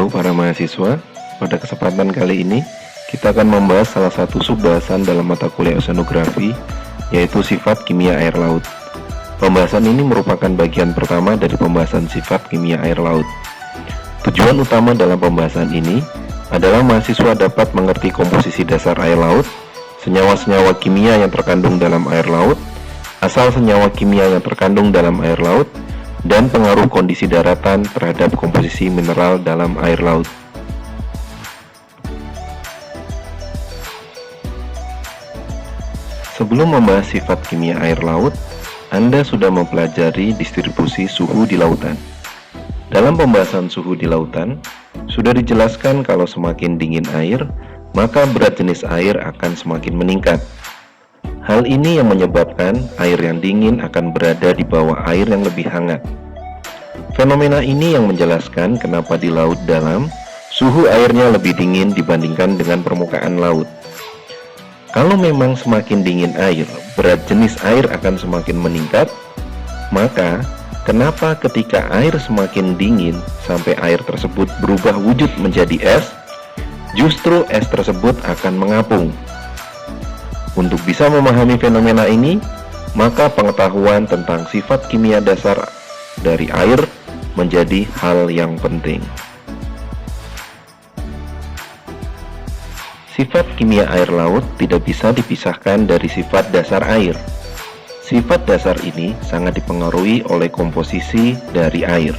Halo para mahasiswa, pada kesempatan kali ini kita akan membahas salah satu subbahasan dalam mata kuliah oceanografi, yaitu sifat kimia air laut. Pembahasan ini merupakan bagian pertama dari pembahasan sifat kimia air laut. Tujuan utama dalam pembahasan ini adalah mahasiswa dapat mengerti komposisi dasar air laut, senyawa-senyawa kimia yang terkandung dalam air laut, asal senyawa kimia yang terkandung dalam air laut, dan pengaruh kondisi daratan terhadap komposisi mineral dalam air laut. Sebelum membahas sifat kimia air laut, Anda sudah mempelajari distribusi suhu di lautan. Dalam pembahasan suhu di lautan, sudah dijelaskan kalau semakin dingin air, maka berat jenis air akan semakin meningkat. Hal ini yang menyebabkan air yang dingin akan berada di bawah air yang lebih hangat. Fenomena ini yang menjelaskan kenapa di laut dalam, suhu airnya lebih dingin dibandingkan dengan permukaan laut. Kalau memang semakin dingin air, berat jenis air akan semakin meningkat, maka kenapa ketika air semakin dingin sampai air tersebut berubah wujud menjadi es, justru es tersebut akan mengapung. Untuk bisa memahami fenomena ini, maka pengetahuan tentang sifat kimia dasar dari air menjadi hal yang penting. Sifat kimia air laut tidak bisa dipisahkan dari sifat dasar air. Sifat dasar ini sangat dipengaruhi oleh komposisi dari air.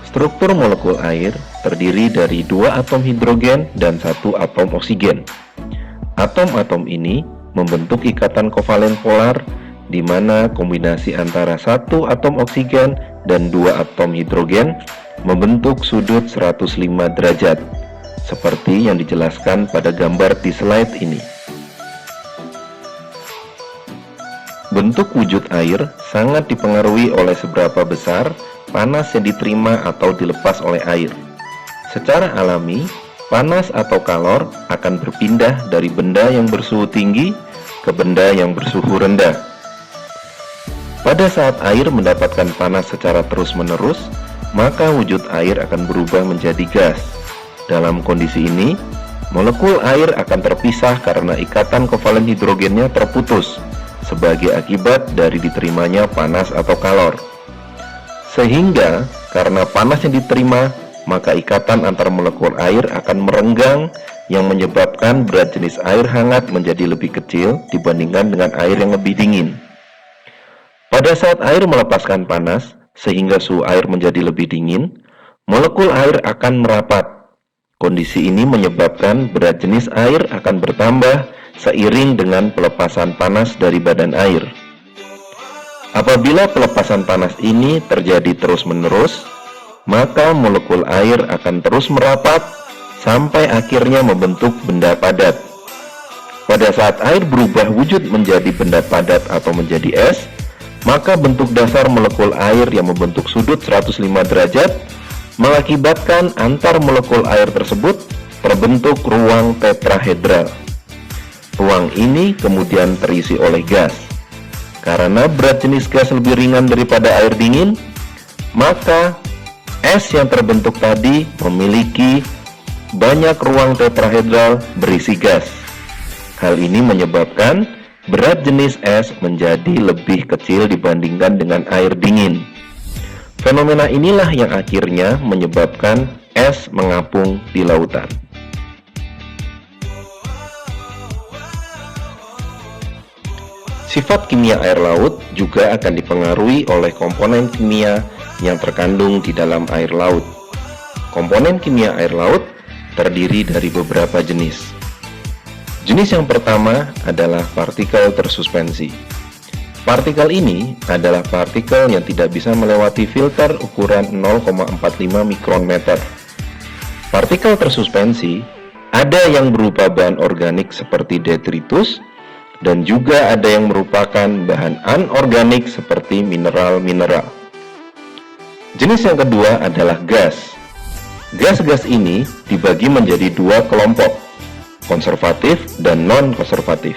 Struktur molekul air terdiri dari 2 atom hidrogen dan 1 atom oksigen. Atom-atom ini membentuk ikatan kovalen polar, di mana kombinasi antara 1 atom oksigen dan 2 atom hidrogen membentuk sudut 105 derajat, seperti yang dijelaskan pada gambar di slide ini. Bentuk wujud air sangat dipengaruhi oleh seberapa besar panas yang diterima atau dilepas oleh air. Secara alami, panas atau kalor akan berpindah dari benda yang bersuhu tinggi ke benda yang bersuhu rendah. Pada saat air mendapatkan panas secara terus-menerus, maka wujud air akan berubah menjadi gas. Dalam kondisi ini, molekul air akan terpisah karena ikatan kovalen hidrogennya terputus sebagai akibat dari diterimanya panas atau kalor. Sehingga karena panas yang diterima, maka ikatan antar molekul air akan merenggang yang menyebabkan berat jenis air hangat menjadi lebih kecil dibandingkan dengan air yang lebih dingin. Pada saat air melepaskan panas, sehingga suhu air menjadi lebih dingin, molekul air akan merapat. Kondisi ini menyebabkan berat jenis air akan bertambah seiring dengan pelepasan panas dari badan air. Apabila pelepasan panas ini terjadi terus-menerus, maka molekul air akan terus merapat sampai akhirnya membentuk benda padat. Pada saat air berubah wujud menjadi benda padat atau menjadi es, maka bentuk dasar molekul air yang membentuk sudut 105 derajat mengakibatkan antar molekul air tersebut terbentuk ruang tetrahedral. Ruang ini kemudian terisi oleh gas. Karena berat jenis gas lebih ringan daripada air dingin, maka es yang terbentuk tadi memiliki banyak ruang tetrahedral berisi gas. Hal ini menyebabkan berat jenis es menjadi lebih kecil dibandingkan dengan air dingin. Fenomena inilah yang akhirnya menyebabkan es mengapung di lautan. Sifat kimia air laut juga akan dipengaruhi oleh komponen kimia yang terkandung di dalam air laut. Komponen kimia air laut terdiri dari beberapa jenis. Jenis yang pertama adalah partikel tersuspensi. Partikel ini adalah partikel yang tidak bisa melewati filter ukuran 0,45 mikrometer. Partikel tersuspensi ada yang berupa bahan organik seperti detritus, dan juga ada yang merupakan bahan anorganik seperti mineral-mineral. Jenis yang kedua adalah gas. Gas-gas ini dibagi menjadi 2 kelompok, konservatif dan non-konservatif.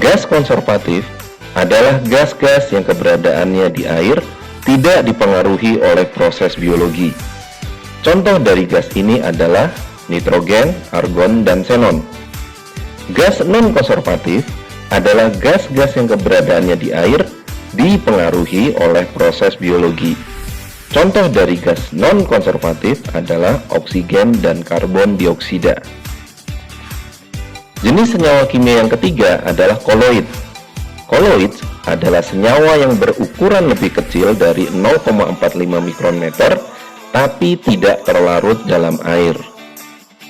Gas konservatif adalah gas-gas yang keberadaannya di air tidak dipengaruhi oleh proses biologi. Contoh dari gas ini adalah nitrogen, argon, dan xenon. Gas non-konservatif adalah gas-gas yang keberadaannya di air dipengaruhi oleh proses biologi. Contoh dari gas non-konservatif adalah oksigen dan karbon dioksida. Jenis senyawa kimia yang ketiga adalah koloid. Koloid adalah senyawa yang berukuran lebih kecil dari 0,45 mikrometer tapi tidak terlarut dalam air.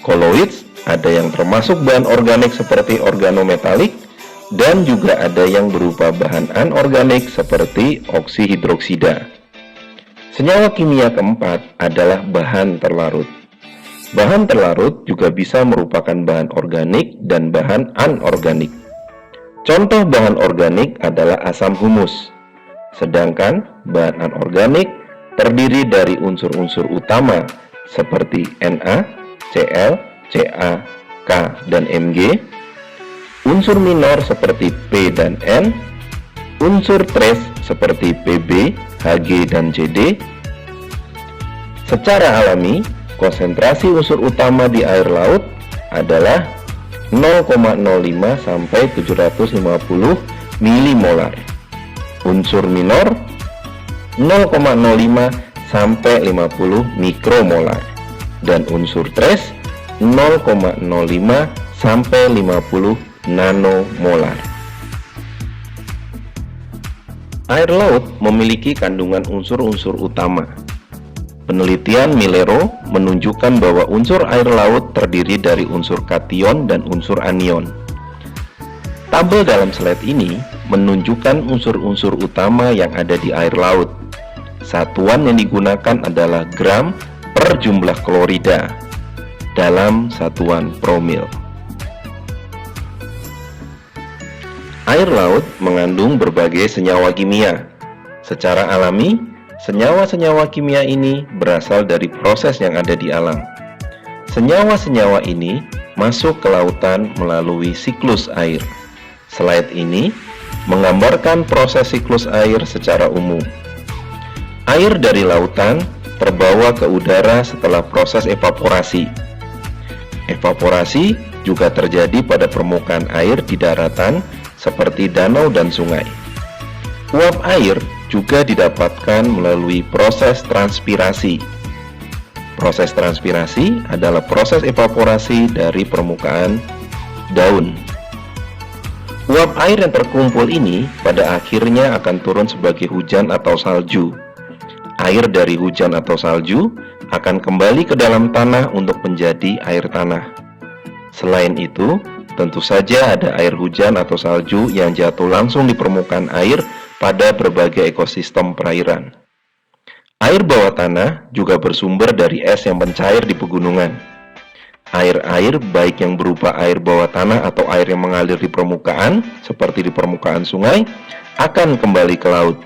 Koloid ada yang termasuk bahan organik seperti organometalik dan juga ada yang berupa bahan anorganik seperti oksihidroksida. Senyawa kimia keempat adalah bahan terlarut. Bahan terlarut juga bisa merupakan bahan organik dan bahan anorganik. Contoh bahan organik adalah asam humus, sedangkan bahan anorganik terdiri dari unsur-unsur utama seperti Na, Cl, Ca, K, dan Mg, unsur minor seperti P dan N, unsur trace seperti Pb, Hg, dan Cd. Secara alami, konsentrasi unsur utama di air laut adalah 0,05 sampai 750 milimolar. Unsur minor 0,05 sampai 50 mikromolar dan unsur trace 0,05 sampai 50 nanomolar. Air laut memiliki kandungan unsur-unsur utama. Penelitian Millero menunjukkan bahwa unsur air laut terdiri dari unsur kation dan unsur anion. Tabel dalam slide ini menunjukkan unsur-unsur utama yang ada di air laut. Satuan yang digunakan adalah gram per jumlah klorida dalam satuan promil. Air laut mengandung berbagai senyawa kimia. Secara alami, senyawa-senyawa kimia ini berasal dari proses yang ada di alam. Senyawa-senyawa ini masuk ke lautan melalui siklus air. Slide ini menggambarkan proses siklus air secara umum. Air dari lautan terbawa ke udara setelah proses evaporasi. Evaporasi juga terjadi pada permukaan air di daratan seperti danau dan sungai. Uap air juga didapatkan melalui proses transpirasi. Proses transpirasi adalah proses evaporasi dari permukaan daun. Uap air yang terkumpul ini pada akhirnya akan turun sebagai hujan atau salju. Air dari hujan atau salju akan kembali ke dalam tanah untuk menjadi air tanah. Selain itu, tentu saja ada air hujan atau salju yang jatuh langsung di permukaan air pada berbagai ekosistem perairan. Air bawah tanah juga bersumber dari es yang mencair di pegunungan. Air-air baik yang berupa air bawah tanah atau air yang mengalir di permukaan, seperti di permukaan sungai, akan kembali ke laut.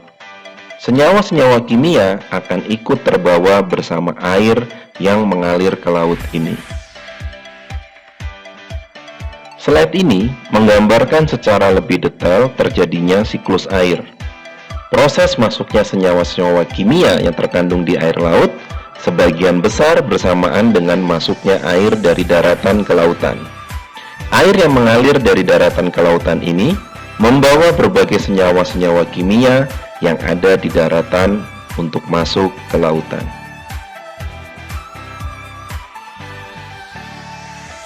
Senyawa-senyawa kimia akan ikut terbawa bersama air yang mengalir ke laut ini. Slide ini menggambarkan secara lebih detail terjadinya siklus air. Proses masuknya senyawa-senyawa kimia yang terkandung di air laut sebagian besar bersamaan dengan masuknya air dari daratan ke lautan. Air yang mengalir dari daratan ke lautan ini membawa berbagai senyawa-senyawa kimia yang ada di daratan untuk masuk ke lautan.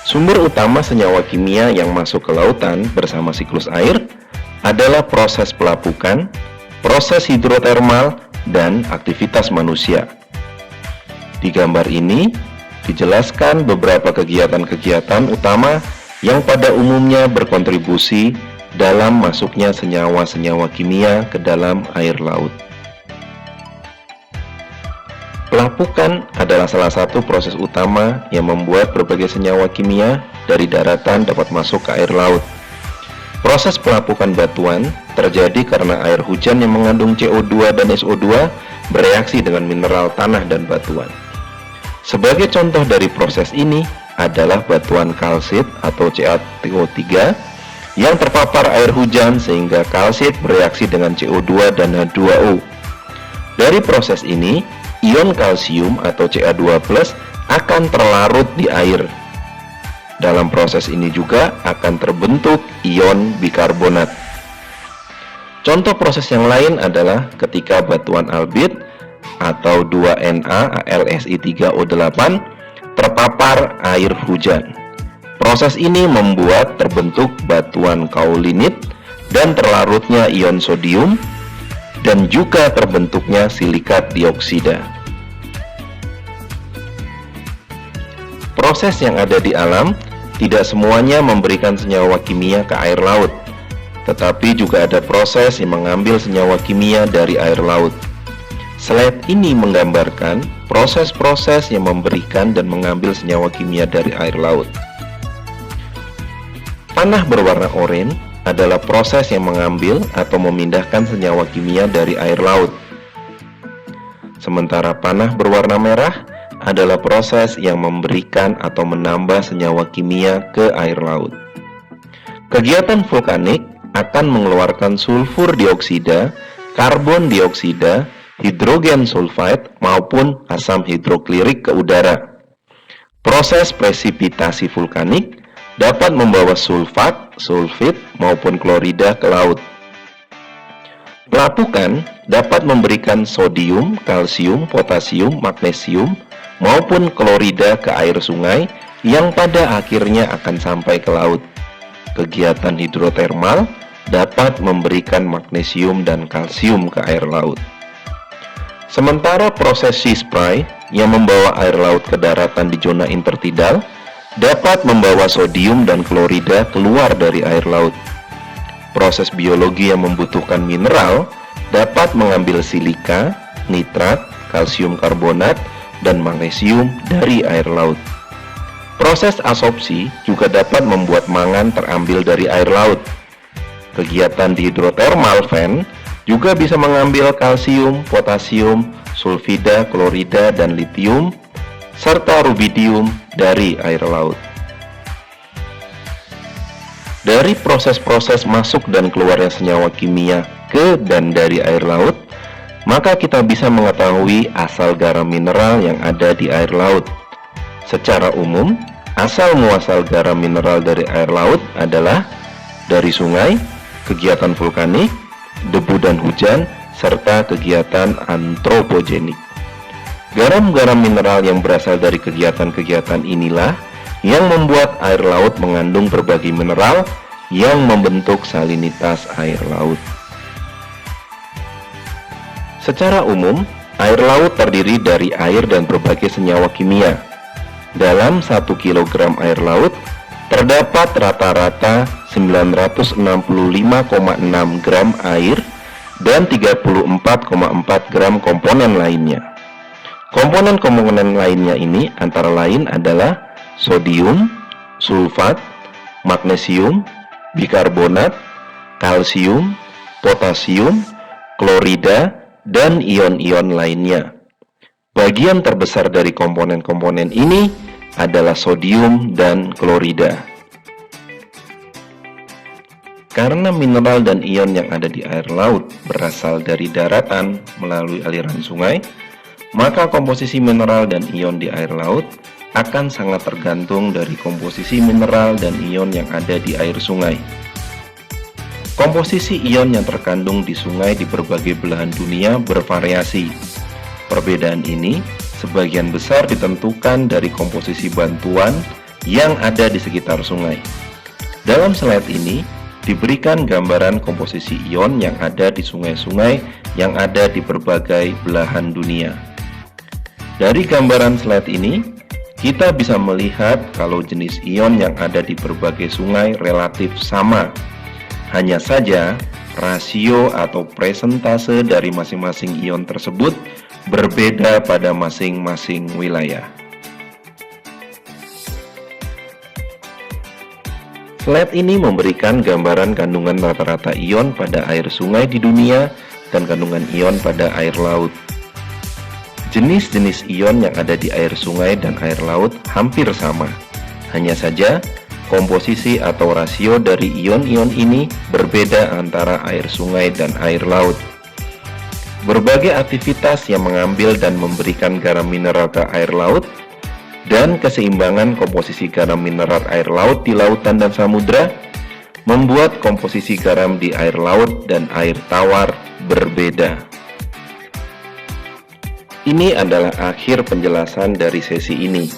Sumber utama senyawa kimia yang masuk ke lautan bersama siklus air adalah proses pelapukan, proses hidrotermal, dan aktivitas manusia. Di gambar ini dijelaskan beberapa kegiatan-kegiatan utama yang pada umumnya berkontribusi dalam masuknya senyawa-senyawa kimia ke dalam air laut. Pelapukan adalah salah satu proses utama yang membuat berbagai senyawa kimia dari daratan dapat masuk ke air laut. Proses pelapukan batuan terjadi karena air hujan yang mengandung CO2 dan SO2 bereaksi dengan mineral tanah dan batuan. Sebagai contoh dari proses ini adalah batuan kalsit atau CaCO3 yang terpapar air hujan sehingga kalsit bereaksi dengan CO2 dan H2O. Dari proses ini, ion kalsium atau Ca2+ akan terlarut di air. Dalam proses ini juga akan terbentuk ion bikarbonat. Contoh proses yang lain adalah ketika batuan albit atau 2Na-AlSi3O8 terpapar air hujan. Proses ini membuat terbentuk batuan kaulinit dan terlarutnya ion sodium dan juga terbentuknya silikat dioksida. Proses yang ada di alam tidak semuanya memberikan senyawa kimia ke air laut, tetapi juga ada proses yang mengambil senyawa kimia dari air laut. Slide ini menggambarkan proses-proses yang memberikan dan mengambil senyawa kimia dari air laut. Panah berwarna oranye adalah proses yang mengambil atau memindahkan senyawa kimia dari air laut. Sementara panah berwarna merah adalah proses yang memberikan atau menambah senyawa kimia ke air laut. Kegiatan vulkanik akan mengeluarkan sulfur dioksida, karbon dioksida, hidrogen sulfide maupun asam hidroklorik ke udara. Proses presipitasi vulkanik dapat membawa sulfat, sulfit maupun klorida ke laut. Pelapukan dapat memberikan sodium, kalsium, potasium, magnesium maupun klorida ke air sungai yang pada akhirnya akan sampai ke laut. Kegiatan hidrotermal dapat memberikan magnesium dan kalsium ke air laut. Sementara proses sea spray yang membawa air laut ke daratan di zona intertidal dapat membawa sodium dan klorida keluar dari air laut. Proses biologi yang membutuhkan mineral dapat mengambil silika, nitrat, kalsium karbonat, dan magnesium dari air laut. Proses absorpsi juga dapat membuat mangan terambil dari air laut. Kegiatan di hidrotermal vent juga bisa mengambil kalsium, potasium, sulfida, klorida, dan litium, serta rubidium dari air laut. Dari proses-proses masuk dan keluarnya senyawa kimia ke dan dari air laut, maka kita bisa mengetahui asal garam mineral yang ada di air laut. Secara umum, asal muasal garam mineral dari air laut adalah dari sungai, kegiatan vulkanik, debu dan hujan, serta kegiatan antropogenik. Garam-garam mineral yang berasal dari kegiatan-kegiatan inilah yang membuat air laut mengandung berbagai mineral yang membentuk salinitas air laut. Secara umum, air laut terdiri dari air dan berbagai senyawa kimia. Dalam 1 kg air laut, terdapat rata-rata 965,6 gram air dan 34,4 gram komponen lainnya. Komponen-komponen lainnya ini antara lain adalah sodium, sulfat, magnesium, bikarbonat, kalsium, potasium, klorida, dan ion-ion lainnya. Bagian terbesar dari komponen-komponen ini adalah sodium dan klorida. Karena mineral dan ion yang ada di air laut berasal dari daratan melalui aliran sungai, maka komposisi mineral dan ion di air laut akan sangat tergantung dari komposisi mineral dan ion yang ada di air sungai. Komposisi ion yang terkandung di sungai di berbagai belahan dunia bervariasi. Perbedaan ini sebagian besar ditentukan dari komposisi bantuan yang ada di sekitar sungai. Dalam slide ini diberikan gambaran komposisi ion yang ada di sungai-sungai yang ada di berbagai belahan dunia. Dari gambaran slide ini, kita bisa melihat kalau jenis ion yang ada di berbagai sungai relatif sama. Hanya saja, rasio atau presentase dari masing-masing ion tersebut berbeda pada masing-masing wilayah. Slide ini memberikan gambaran kandungan rata-rata ion pada air sungai di dunia dan kandungan ion pada air laut. Jenis-jenis ion yang ada di air sungai dan air laut hampir sama. Hanya saja, komposisi atau rasio dari ion-ion ini berbeda antara air sungai dan air laut. berbagai aktivitas yang mengambil dan memberikan garam mineral ke air laut, dan keseimbangan komposisi garam mineral air laut di lautan dan samudra membuat komposisi garam di air laut dan air tawar berbeda. Ini adalah akhir penjelasan dari sesi ini.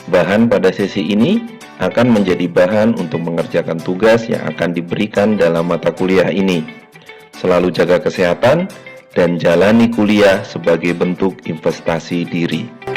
Bahan pada sesi ini akan menjadi bahan untuk mengerjakan tugas yang akan diberikan dalam mata kuliah ini. Selalu jaga kesehatan dan jalani kuliah sebagai bentuk investasi diri.